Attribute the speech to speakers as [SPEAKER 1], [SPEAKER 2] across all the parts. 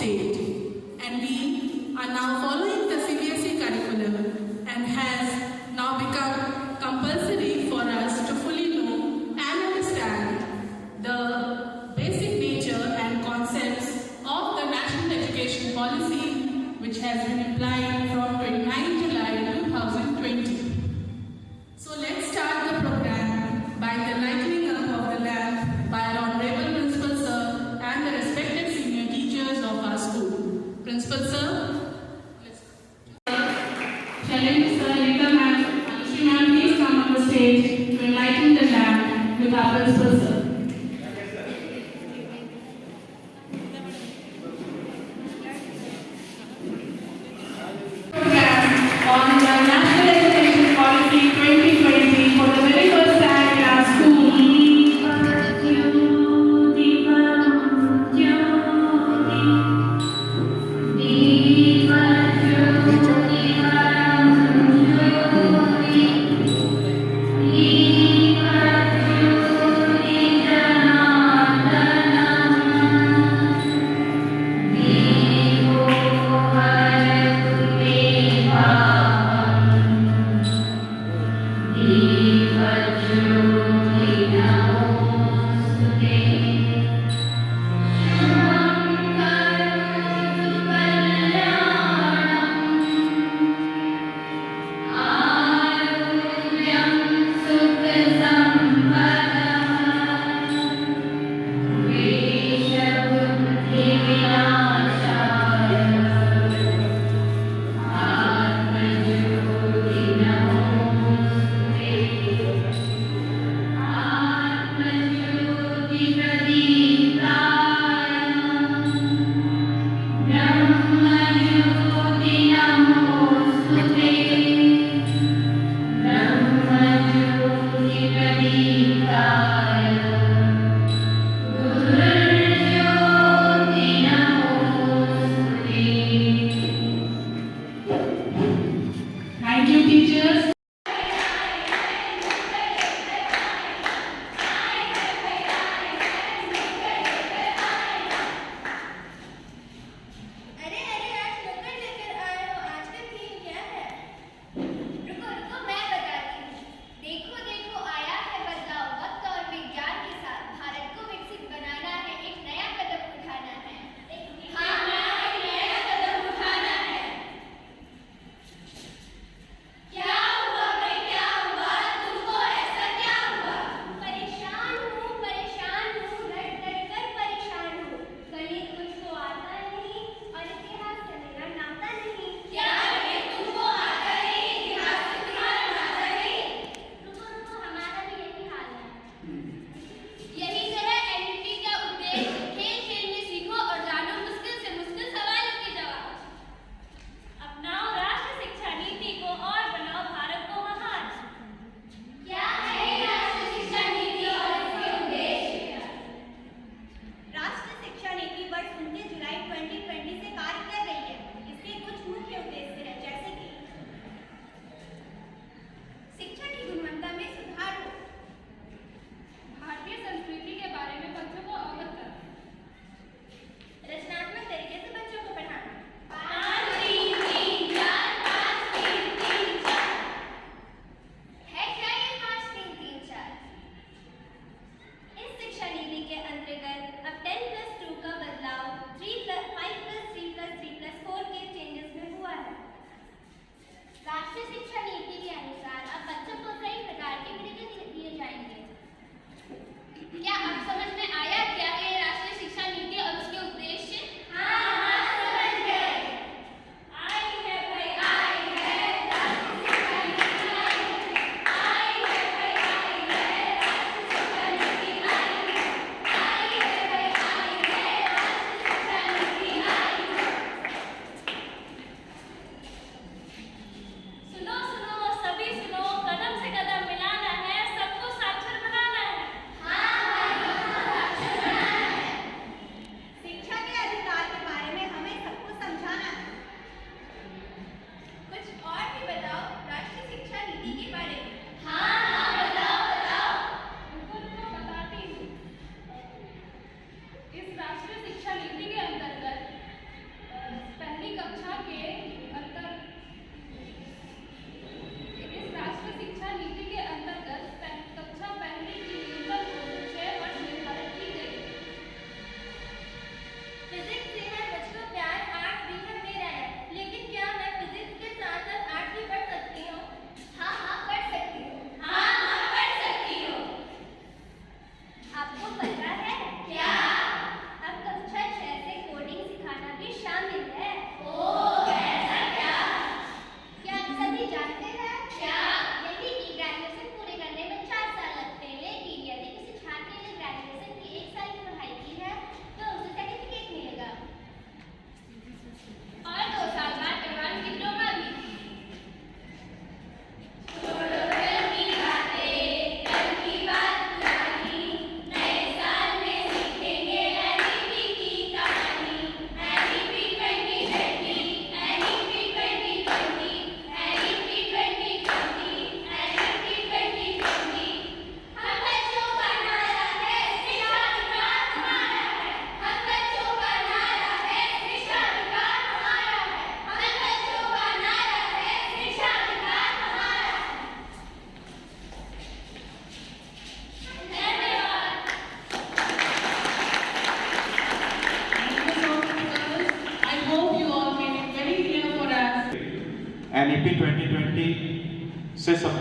[SPEAKER 1] state, and we are now following the CBSE curriculum and has now become compulsory for us to fully know and understand the basic nature and concepts of the National Education Policy, which has been applied from 29 July 2020. So let's start the program by the lighting up of the lamp by our Honorable Principal Sir and the respected senior teachers of our school. Principal Sir, Shalini Sir, Rita Ma'am, Anushree Ma'am, please come on the stage to enlighten the lamp with our Principal Sir. On the National Education Policy 2020 for the very first time in our school.
[SPEAKER 2] Pradeep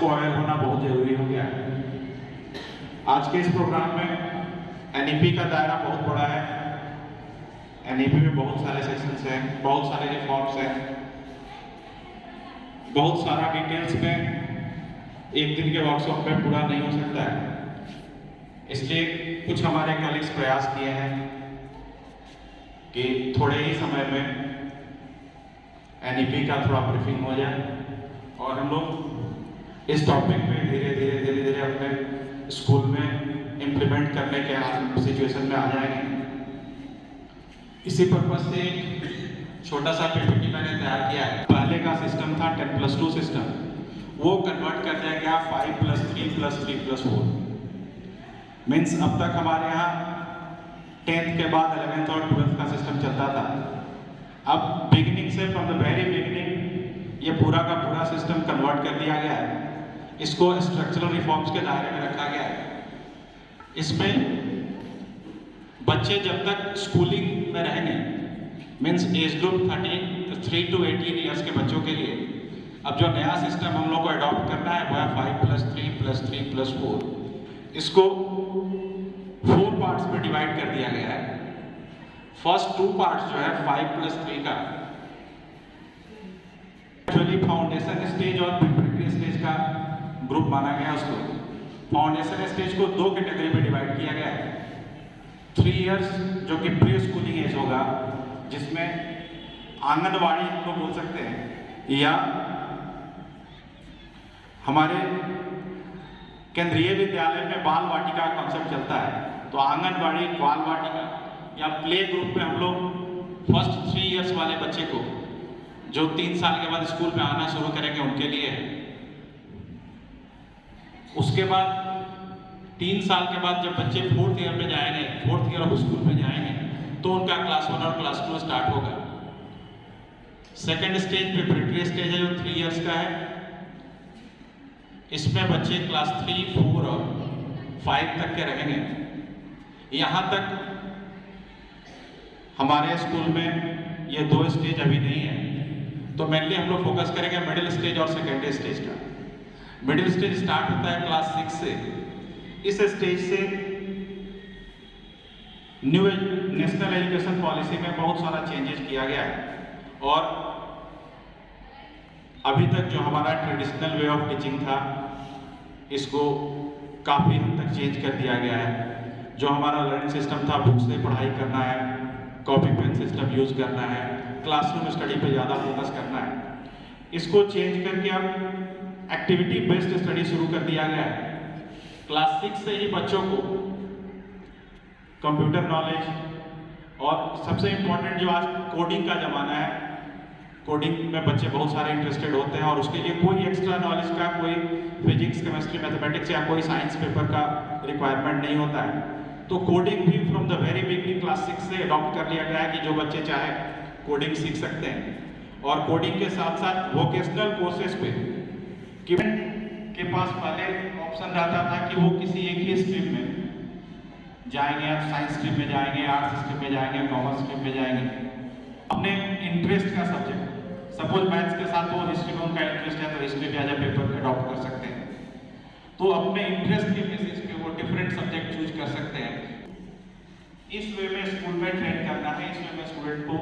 [SPEAKER 2] सबको aware होना बहुत जरूरी हो गया है। आज के इस प्रोग्राम में एनईपी का दायरा बहुत बड़ा है। एनईपी में बहुत सारे सेक्शंस हैं, बहुत सारे रिफॉर्म्स हैं, बहुत सारा डिटेल्स में एक दिन के वर्कशॉप में पूरा नहीं हो सकता है। इसलिए कुछ हमारे कलीग्स प्रयास किए हैं कि थोड़े ही समय में एनईपी का थोड़ा ब्रीफिंग हो जाए और हम लोग इस टॉपिक में धीरे धीरे अपने स्कूल में इम्प्लीमेंट करने के सिचुएशन में आ जाएंगे। इसी पर्पज से छोटा सा पीपीटी मैंने तैयार किया है। पहले का सिस्टम था 10+2 सिस्टम, वो कन्वर्ट कर दिया गया 5+3+3+4। मीन्स अब तक हमारे यहाँ 10th के बाद 11th और 12th का सिस्टम चलता था। अब बिगिनिंग से फ्रॉम द वेरी बिगिनिंग ये पूरा का पूरा सिस्टम कन्वर्ट कर दिया गया है। इसको स्ट्रक्चरल रिफॉर्म्स के दायरे में रखा गया है। इसमें बच्चे जब तक स्कूलिंग में रहेंगे, means age group 3 to 18 years के बच्चों के लिए अब जो नया सिस्टम हम लोग को अडॉप्ट करना है वो है 5+3+3+4। इसको 4 पार्ट्स में डिवाइड कर दिया गया है। फर्स्ट 2 पार्ट्स जो है 5+3 का एक्चुअली फाउंडेशन स्टेज और प्रिपरेटरी स्टेज का ग्रुप माना गया। उसको फाउंडेशन स्टेज को 2 कैटेगरी में डिवाइड किया गया है। 3 इयर्स जो कि प्री स्कूलिंग एज होगा, जिसमें आंगनवाड़ी को बोल सकते हैं या हमारे केंद्रीय विद्यालय में बाल वाटिका कॉन्सेप्ट चलता है। तो आंगनवाड़ी, बाल वाटिका या प्ले ग्रुप में हम लोग फर्स्ट 3 इयर्स वाले बच्चे को जो 3 साल के बाद स्कूल में आना शुरू करेंगे उनके लिए है। उसके बाद 3 साल के बाद जब बच्चे 4th ईयर में जाएंगे, 4th ईयर ऑफ स्कूल में जाएंगे, तो उनका क्लास 1 और क्लास 2 स्टार्ट होगा। सेकेंड स्टेज प्रिपरेटरी स्टेज है जो 3 इयर्स का है। इसमें बच्चे क्लास 3, 4 और 5 तक के रहेंगे। यहाँ तक हमारे स्कूल में ये 2 स्टेज अभी नहीं है, तो मेनली हम लोग फोकस करेंगे मिडिल स्टेज और सेकेंडरी स्टेज का। मिडिल स्टेज स्टार्ट होता है क्लास 6 से। इस स्टेज से न्यू नेशनल एजुकेशन पॉलिसी में बहुत सारा चेंजेस किया गया है और अभी तक जो हमारा ट्रेडिशनल वे ऑफ टीचिंग था इसको काफ़ी हद तक चेंज कर दिया गया है। जो हमारा लर्निंग सिस्टम था, बुक से पढ़ाई करना है, कॉपी पेन सिस्टम यूज़ करना है, क्लासरूम स्टडी पे ज़्यादा फोकस करना है, इसको चेंज करके अब एक्टिविटी बेस्ड स्टडी शुरू कर दिया गया है। क्लास 6 से ही बच्चों को कंप्यूटर नॉलेज और सबसे इम्पोर्टेंट जो आज कोडिंग का ज़माना है, कोडिंग में बच्चे बहुत सारे इंटरेस्टेड होते हैं और उसके लिए कोई एक्स्ट्रा नॉलेज का, कोई फिजिक्स, केमिस्ट्री, मैथमेटिक्स या कोई साइंस पेपर का रिक्वायरमेंट नहीं होता है। तो कोडिंग भी from the very beginning class 6 से अडॉप्ट कर लिया गया है कि जो बच्चे चाहे कोडिंग सीख सकते हैं। और कोडिंग के साथ साथ वोकेशनल कोर्सेज पे कि के पास पहले ऑप्शन रहता था कि वो किसी एक ही स्ट्रीम में जाएंगे, या साइंस स्ट्रीम में जाएंगे, आर्ट्स स्ट्रीम में जाएंगे, कॉमर्स स्ट्रीम में जाएंगे, अपने इंटरेस्ट का सब्जेक्ट। सपोज मैथ्स के साथ वो हिस्ट्री में उनका इंटरेस्ट है तो history as a paper adopt कर सकते हैं। तो अपने इंटरेस्ट के बेसिस पे वो डिफरेंट सब्जेक्ट चूज कर सकते हैं। इस वे में स्कूल में ट्रेन करना है, इस वे में स्टूडेंट को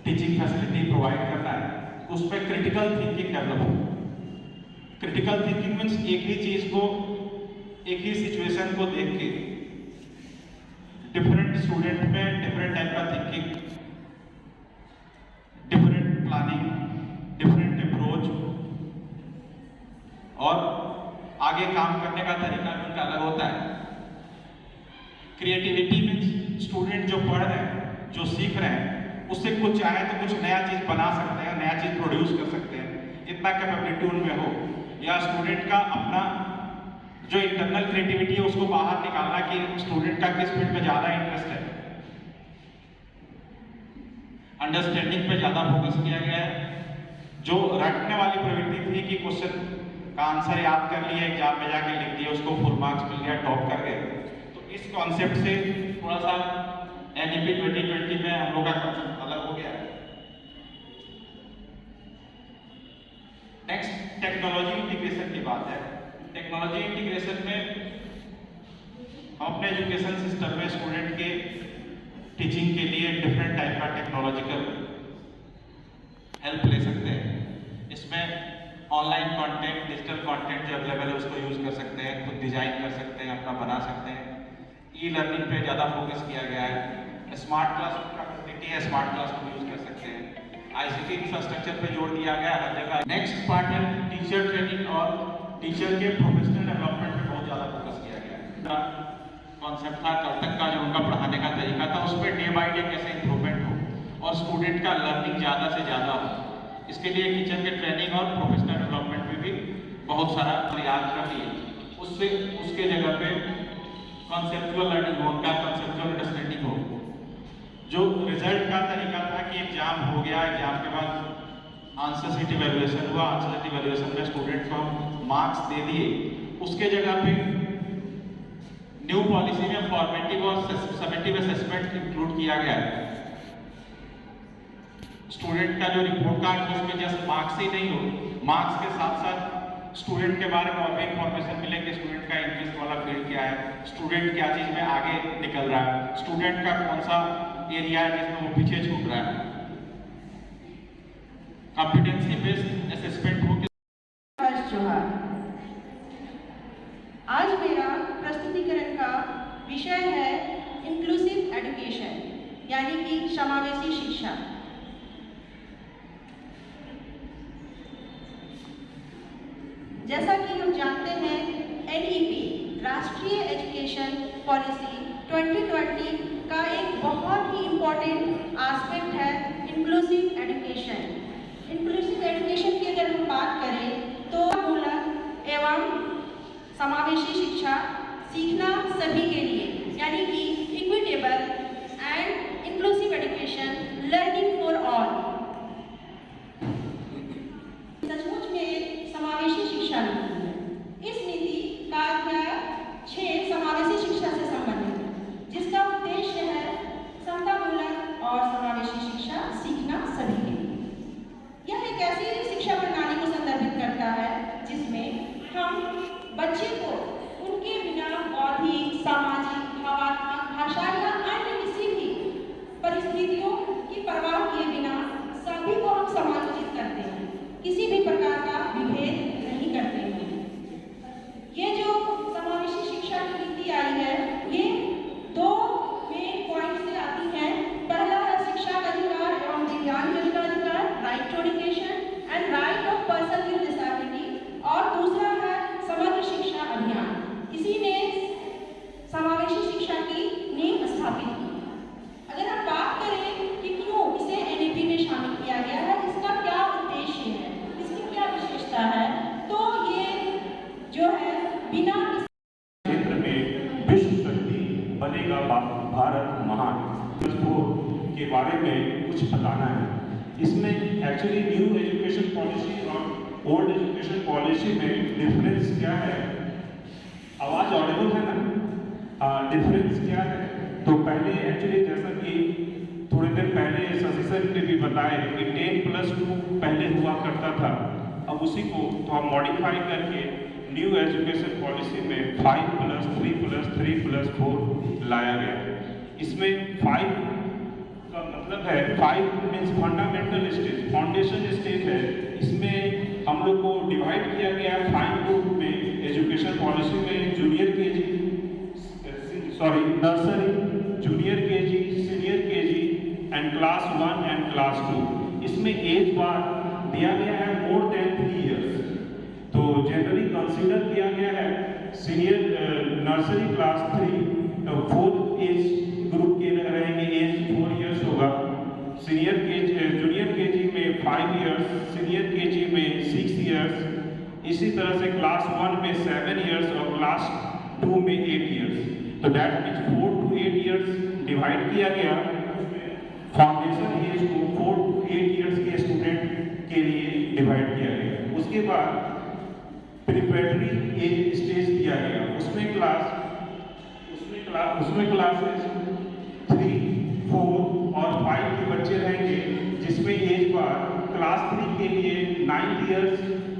[SPEAKER 2] टीचिंग फैसिलिटी प्रोवाइड करना है, उस पर क्रिटिकल थिंकिंग डेवलप हो। क्रिटिकल थिंकिंग मीन्स एक ही चीज को, एक ही सिचुएशन को देख के डिफरेंट स्टूडेंट में डिफरेंट टाइप का thinking, different planning, different approach और आगे काम करने का तरीका भी उनका अलग होता है। क्रिएटिविटी मीन्स स्टूडेंट जो पढ़ रहे हैं, जो सीख रहे हैं, उससे कुछ चाहे तो कुछ नया चीज बना सकते हैं, नया चीज प्रोड्यूस कर सकते हैं, इतना कैपेबिलिटी उनमें हो। या स्टूडेंट का अपना जो इंटरनल क्रिएटिविटी है उसको बाहर निकालना कि स्टूडेंट का किस फील्ड में ज़्यादा इंटरेस्ट है। अंडरस्टैंडिंग पे ज़्यादा फोकस किया गया है। जो रटने वाली प्रवृत्ति थी कि क्वेश्चन का आंसर याद कर लिया, एग्जाम में जाके लिख दिया, उसको फुल मार्क्स मिल गया, टॉप कर गए, तो इस कॉन्सेप्ट से थोड़ा सा एनईपी 2020 में हम लोग का कॉन्सेप्ट अलग हो गया है। नेक्स्ट टेक्नोलॉजी इंटीग्रेशन की बात है। टेक्नोलॉजी इंटीग्रेशन में हम अपने एजुकेशन सिस्टम में स्टूडेंट के टीचिंग के लिए डिफरेंट टाइप का टेक्नोलॉजिकल हेल्प ले सकते हैं। इसमें ऑनलाइन कंटेंट, डिजिटल कंटेंट जो अवेलेबल है उसको यूज़ कर सकते हैं, खुद डिजाइन कर सकते हैं, अपना बना सकते हैं। ई लर्निंग पे ज़्यादा फोकस किया गया है। स्मार्ट क्लास का फैसिलिटी है, स्मार्ट क्लास को यूज़ कर सकते हैं। आईसीटी इंफ्रास्ट्रक्चर पे जोड़ दिया गया हर जगह। नेक्स्ट पार्ट है टीचर ट्रेनिंग और टीचर के प्रोफेशनल डेवलपमेंट पे बहुत ज़्यादा फोकस किया गया है। कॉन्सेप्ट था कल तक का जो उनका पढ़ाने का तरीका था, उस पर डे बाई डे कैसे इंप्रूवमेंट हो और स्टूडेंट का लर्निंग ज़्यादा से ज़्यादा हो। इसके लिए टीचर के ट्रेनिंग और प्रोफेशनल डेवलपमेंट में भी बहुत सारा प्रयास कर रही है। उससे उसके जगह पे कॉन्सेप्चुअल लर्निंग हो, उनका कॉन्सेप्चुअल अंडरस्टैंडिंग हो। जो रिजल्ट का तरीका था कि एग्जाम हो गया, एग्जाम के बाद आंसर शीट इवैल्यूएशन हुआ, आंसर शीट इवैल्यूएशन में स्टूडेंट को मार्क्स दे दिए, उसके जगह पे न्यू पॉलिसी में फॉर्मेटिव और समेटिव असेसमेंट इंक्लूड किया गया है। स्टूडेंट का जो रिपोर्ट कार्ड है उसमें जस्ट मार्क्स ही नहीं हो, मार्क्स के साथ साथ स्टूडेंट के बारे में और भी इंफॉर्मेशन मिले कि स्टूडेंट का इंटरेस्ट वाला फील्ड क्या है, स्टूडेंट क्या चीज़ में आगे निकल रहा है, स्टूडेंट का कौन सा एरिया है जिसमें वो पीछे छूट रहा है। कॉम्पिटेंसी बेस्ड असेसमेंट हो।
[SPEAKER 3] आज मेरा प्रस्तुतिकरण का विषय है इंक्लूसिव एजुकेशन, यानी कि समावेशी शिक्षा। जैसा कि हम जानते हैं, एनईपी राष्ट्रीय एजुकेशन पॉलिसी 2020 का एक बहुत ही इम्पोर्टेंट एस्पेक्ट है इंक्लूसिव एजुकेशन। इंक्लूसिव एजुकेशन की अगर हम बात करें तो मूलक एवं समावेशी शिक्षा सीखना सभी के लिए, यानी कि equitable and inclusive education, learning for all. सचमुच में समावेशी शिक्षा नीति है। इस नीति का अध्याय 6 समावेशी शिक्षा से संबंधित है, जिसका उद्देश्य है समतामूलक और समावेशी शिक्षा सीखना सभी के लिए। यह एक ऐसी शिक्षा प्रणाली को संदर्भित करता है जिसमें हम बच्चे को उनके बिना बौद्धिक, सामाजिक, भावात्मक, भाषाई या अन्य किसी भी परिस्थितियों की परवाह किए बिना सभी को हम समायोजित करते हैं, किसी भी प्रकार का विभेद नहीं करते हैं। ये जो समावेशी शिक्षा की नीति आई है, ये 2 मेन पॉइंट से आती है। पहला है शिक्षा का अधिकार एवं दिव्यांगजन का अधिकार, right to education and right of person with disability, और दूसरा है समग्र शिक्षा अभियान। इसी ने समावेशी शिक्षा की नींव स्थापित की। अगर हम बात करें कि क्यों इसे एनईपी में शामिल किया गया है, इसका क्या उद्देश्य है, इसकी क्या विशेषता है, तो ये जो है बिना
[SPEAKER 4] क्षेत्र में विश्व शक्ति बनेगा भारत महान के बारे में कुछ बताना है। इसमें एक्चुअली न्यू एजुकेशन पॉलिसी और ओल्ड एजुकेशन पॉलिसी में डिफरेंस क्या है? आवाज ऑडिबल है ना? डिफरेंस क्या है? तो पहले एक्चुअली जैसा कि थोड़ी देर पहले शशि सर ने भी बताया कि 10+2 पहले हुआ करता था, अब उसी को तो हम मॉडिफाई करके न्यू एजुकेशन पॉलिसी में 5+3+3+4 लाया गया। इसमें 5 का मतलब है 5 means fundamental stage, foundation stage है। इसमें हम लोग को डिवाइड किया गया है 5 ग्रुप में। एजुकेशन पॉलिसी में junior KG, nursery, junior KG, senior KG and class 1 and class 2। इसमें एज बार दिया गया है मोर देन 3 इयर्स। तो जनरली कंसीडर किया गया है senior nursery class 3 4 age group के रहेंगे, एज 4 इयर्स होगा। सीनियर केजी, जूनियर केजी में 5 इयर्स, सीनियर केजी में 6 इयर्स। इसी तरह से क्लास 1 में 7 इयर्स और क्लास 2 में 8 इयर्स। तो that means 4 to 8 years divide किया गया। फाउंडेशन एज को 4 to 8 इयर्स के स्टूडेंट के लिए डिवाइड किया गया। उसके बाद प्रिपरेटरी एज स्टेज दिया गया। उसमें क्लासेस 3, 4 और 5 के बच्चे रहेंगे, जिसमें एज बार क्लास 3 के लिए 9 इयर्स,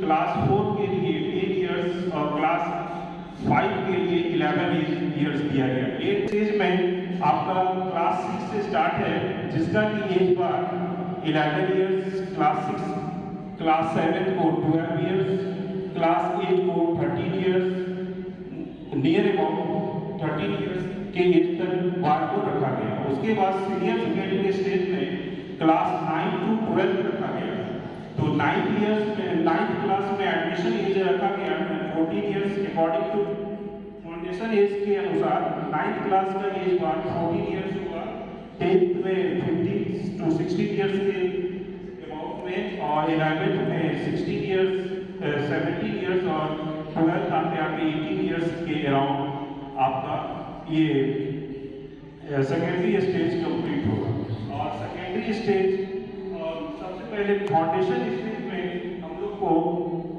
[SPEAKER 4] क्लास 4 के लिए 10 इयर्स और क्लास 5 के लिए 11 इयर्स दिया गया। 8 स्टेज में आपका क्लास 6 से स्टार्ट है, जिसका कि एज बार 11 इयर्स, क्लास 6 क्लास 7 को 12 इयर्स, क्लास 8 को 13 इयर्स, नियर अबाउट 13 इयर्स के एज तक बार को रखा गया। उसके बाद सीनियर सेकेंडरी स्टेज में क्लास 9 to 12 रखा गया। तो 9th क्लास में एडमिशन एज रखा गया 14 years according to foundation age के अनुसार। 9th क्लास का एज बार 14 इयर्स होगा, 10th में 15 to 16 इयर्स के अबाउट में, और 11th में 16 इयर्स 17 इयर्स, और 12th आते आते 18 इयर्स के अराउंड आपका ये सेकेंडरी स्टेज कंप्लीट होगा। और सेकेंडरी स्टेज और सबसे पहले फाउंडेशन स्टेज में हम लोग को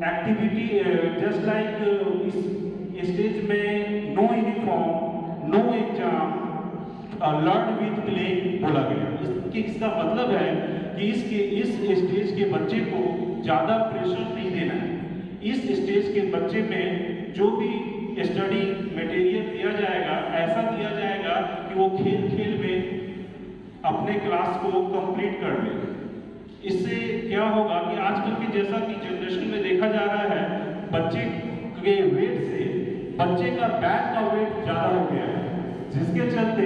[SPEAKER 4] एक्टिविटी जस्ट लाइक इस स्टेज में no uniform, no exam, learn with playing बोला गया। इसका मतलब है कि इस स्टेज के बच्चे को ज़्यादा प्रेशर नहीं देना है। इस स्टेज के बच्चे में जो भी स्टडी मटेरियल दिया जाएगा, ऐसा दिया जाएगा कि वो खेल खेल में अपने क्लास को कंप्लीट कर ले। इससे क्या होगा कि आजकल के जैसा कि जनरेशन में देखा जा रहा है, बच्चे के वेट से बच्चे का बैग का वेट ज़्यादा हो गया है, जिसके चलते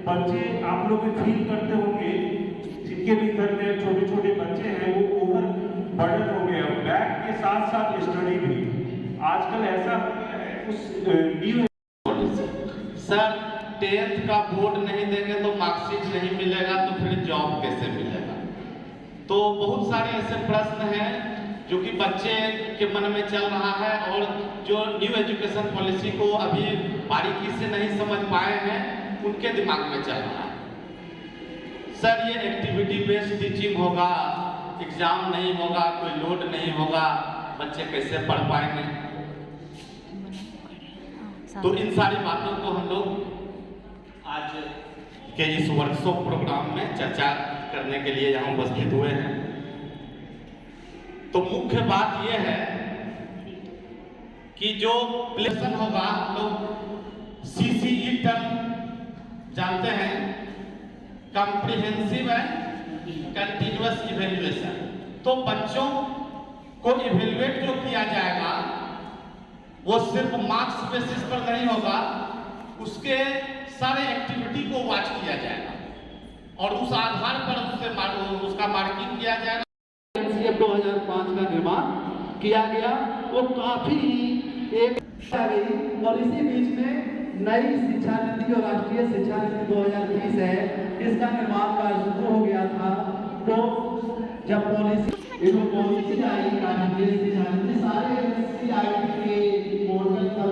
[SPEAKER 4] बच्चे आप लोग फील करते होंगे, जिनके भी घर में छोटे छोटे बच्चे हैं वो ओवर बर्डन हो गया, बैग के साथ साथ स्टडी भी। आजकल ऐसा हो गया है उस न्यू
[SPEAKER 5] सर 10th का बोर्ड नहीं देंगे तो मार्कशीट नहीं मिलेगा, तो फिर जॉब कैसे मिलेगा? तो बहुत सारे ऐसे प्रश्न हैं जो कि बच्चे के मन में चल रहा है, और जो न्यू एजुकेशन पॉलिसी को अभी बारीकी से नहीं समझ पाए हैं उनके दिमाग में चल रहा है। सर ये एक्टिविटी बेस्ड टीचिंग होगा, एग्जाम नहीं होगा, कोई लोड नहीं होगा, बच्चे कैसे पढ़ पाएंगे? तो इन सारी बातों को हम लोग आज के इस वर्कशॉप प्रोग्राम में चर्चा करने के लिए यहाँ उपस्थित हुए हैं। तो मुख्य बात यह है कि जो प्लेसन होगा, तो CCE टर्म जानते हैं, कॉम्प्रिहेंसिव एंड कंटिन्यूअस इवेल्युएशन। तो बच्चों को इवेल्युएट जो किया जाएगा वो सिर्फ मार्क्स बेसिस पर नहीं होगा, उसके सारे एक्टिविटी को वॉच किया जाएगा और उस आधार पर उसका मार्किंग किया जाएगा।
[SPEAKER 6] NCF 2005 का निर्माण किया गया, वो काफी एक आ गई, और इसी बीच में नई शिक्षा नीति और राष्ट्रीय शिक्षा नीति 2020 है, इसका निर्माण कार्य शुरू हो गया था। तो जब पॉलिसी आई, राष्ट्रीय शिक्षा नीति सारे NCERT के मॉडल पर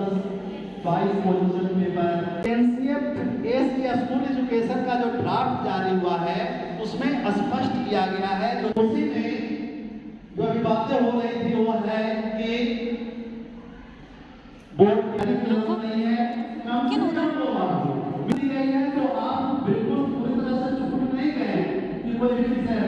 [SPEAKER 6] 22 position paper NCF S school education का जो ड्राफ्ट जारी हुआ है उसमें स्पष्ट किया गया है। तो उसी में जो अभी बातें हो रही थी वो है कि बोर्ड नहीं है, तो आप बिल्कुल पूरी तरह से चुप नहीं गए कि कोई भी विषय